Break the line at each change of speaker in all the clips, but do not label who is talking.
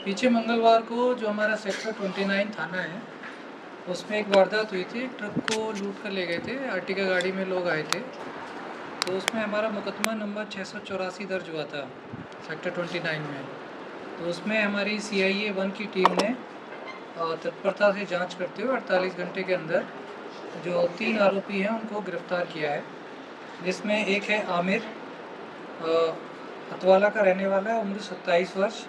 पीछे मंगलवार को जो हमारा सेक्टर 29 थाना है उसमें एक वारदात हुई थी। एक ट्रक को लूट कर ले गए थे, आर्टिगा गाड़ी में लोग आए थे। तो उसमें हमारा मुकदमा नंबर 684 दर्ज हुआ था सेक्टर 29 में। तो उसमें हमारी CIA 1 की टीम ने तत्परता से जांच करते हुए 48 घंटे के अंदर जो 3 आरोपी हैं उनको गिरफ्तार किया है, जिसमें एक है आमिर, हतवाला का रहने वाला है, उम्र 27 वर्ष,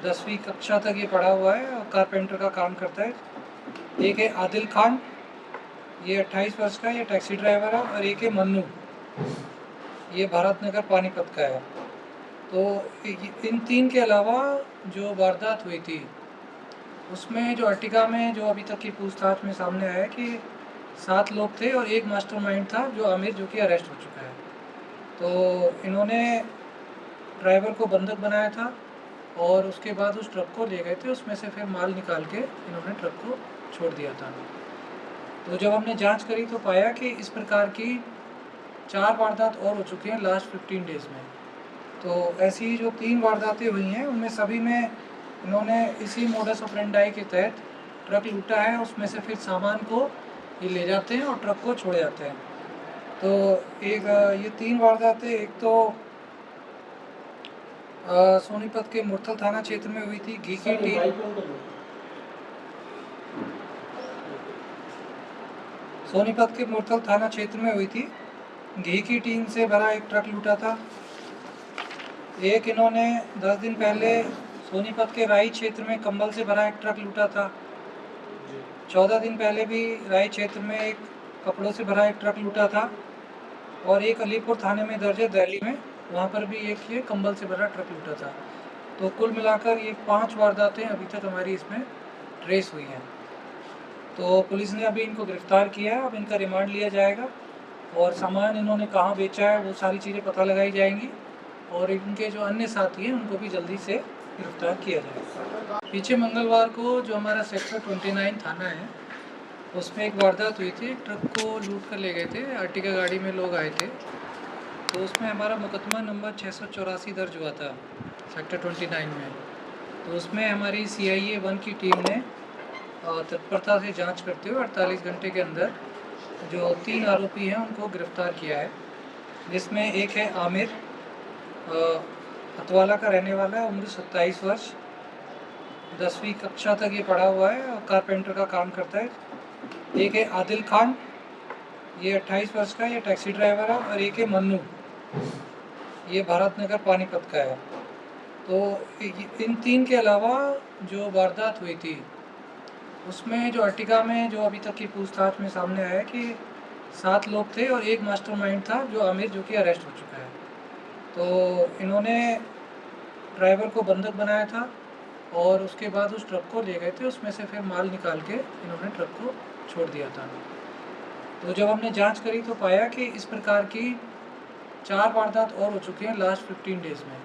10वीं कक्षा तक ये पढ़ा हुआ है और कारपेंटर का काम करता है। एक है आदिल खान, ये 28 वर्ष का, ये टैक्सी ड्राइवर है। और एक है मन्नू, ये भारत नगर पानीपत का है। तो इन 3 के अलावा जो वारदात हुई थी उसमें जो अर्टिगा में जो अभी तक की पूछताछ में सामने आया कि 7 लोग थे और एक मास्टरमाइंड था जो आमिर, जो कि अरेस्ट हो चुका है। तो इन्होंने ड्राइवर को बंधक बनाया था और उसके बाद उस ट्रक को ले गए थे, उसमें से फिर माल निकाल के इन्होंने ट्रक को छोड़ दिया था। तो जब हमने जांच करी तो पाया कि इस प्रकार की 4 वारदात और हो चुकी हैं लास्ट 15 डेज़ में। तो ऐसी जो 3 वारदातें हुई हैं उनमें सभी में इन्होंने इसी मोडस ऑपरेंडाई के तहत ट्रक लूटा है, उसमें से फिर सामान को ये ले जाते हैं और ट्रक को छोड़ जाते हैं। तो ये 3 वारदातें एक तो सोनीपत के मुरथल थाना क्षेत्र में हुई थी। घी की टीन सोनीपत के मुरथल थाना क्षेत्र में हुई थी। घी की टीन से भरा एक ट्रक लूटा था। एक इन्होंने 10 दिन पहले सोनीपत के राई क्षेत्र में कंबल से भरा एक ट्रक लूटा था। 14 दिन पहले भी राई क्षेत्र में एक कपड़ों से भरा एक ट्रक लूटा था। और एक अलीपुर थाने में दर्ज है दिल्ली में, वहाँ पर भी एक ये कंबल से भरा ट्रक लूटा था। तो कुल मिलाकर ये 5 वारदातें अभी तक हमारी इसमें ट्रेस हुई हैं। तो पुलिस ने अभी इनको गिरफ्तार किया है, अब इनका रिमांड लिया जाएगा और सामान इन्होंने कहाँ बेचा है वो सारी चीज़ें पता लगाई जाएंगी और इनके जो अन्य साथी हैं उनको भी जल्दी से गिरफ्तार किया जाएगा। पीछे मंगलवार को जो हमारा सेक्टर 29 थाना है उसमें एक वारदात हुई थी। एक ट्रक को लूट कर ले गए थे, आर्टिगा गाड़ी में लोग आए थे। तो उसमें हमारा मुकदमा नंबर 684 दर्ज हुआ था सेक्टर 29 में। तो उसमें हमारी CIA 1 की टीम ने तत्परता से जांच करते हुए 48 घंटे के अंदर जो 3 आरोपी हैं उनको गिरफ्तार किया है, जिसमें एक है आमिर, हतवाला का रहने वाला है, उम्र 27 वर्ष, 10वीं कक्षा तक ये पढ़ा हुआ है और कारपेंटर का काम करता है। एक है आदिल खान, ये 28 वर्ष का, ये टैक्सी ड्राइवर है। और एक है मन्नू, ये भारत नगर पानीपत का है। तो इन 3 के अलावा जो वारदात हुई थी उसमें जो अर्टिगा में जो अभी तक की पूछताछ में सामने आया कि 7 लोग थे और एक मास्टरमाइंड था जो आमिर, जो कि अरेस्ट हो चुका है। तो इन्होंने ड्राइवर को बंधक बनाया था और उसके बाद उस ट्रक को ले गए थे, उसमें से फिर माल निकाल के इन्होंने ट्रक को छोड़ दिया था। तो जब हमने जांच करी तो पाया कि इस प्रकार की 4 वारदात और हो चुकी हैं लास्ट 15 डेज़ में।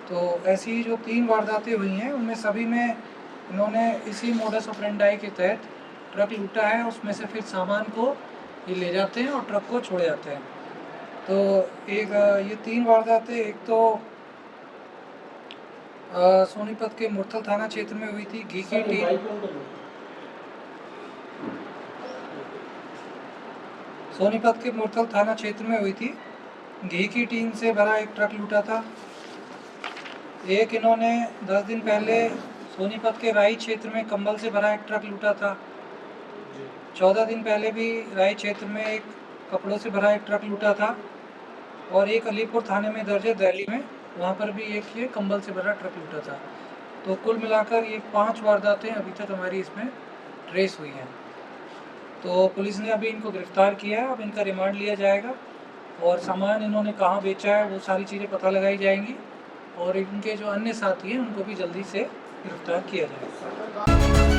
तो ऐसी जो 3 वारदातें हुई हैं उनमें सभी में इन्होंने इसी मोडस ऑपरेंडाई के तहत ट्रक लूटा है, उसमें से फिर सामान को ये ले जाते हैं और ट्रक को छोड़ जाते हैं। तो ये 3 वारदातें एक तो सोनीपत के मुरथल थाना क्षेत्र में हुई थी। घी की टीन सोनीपत के मुरथल थाना क्षेत्र में हुई थी। घी की टीन से भरा एक ट्रक लूटा था। एक इन्होंने 10 दिन पहले सोनीपत के राई क्षेत्र में कंबल से भरा एक ट्रक लूटा था। 14 दिन पहले भी राई क्षेत्र में एक कपड़ों से भरा एक ट्रक लूटा था। और एक अलीपुर थाने में दर्ज है दिल्ली में, वहाँ पर भी एक ये कंबल से भरा ट्रक लूटा था। तो कुल मिलाकर ये 5 वारदातें अभी तक हमारी इसमें ट्रेस हुई हैं। तो पुलिस ने अभी इनको गिरफ्तार किया है, अब इनका रिमांड लिया जाएगा और सामान इन्होंने कहाँ बेचा है वो सारी चीज़ें पता लगाई जाएंगी और इनके जो अन्य साथी हैं उनको भी जल्दी से गिरफ्तार किया जाएगा।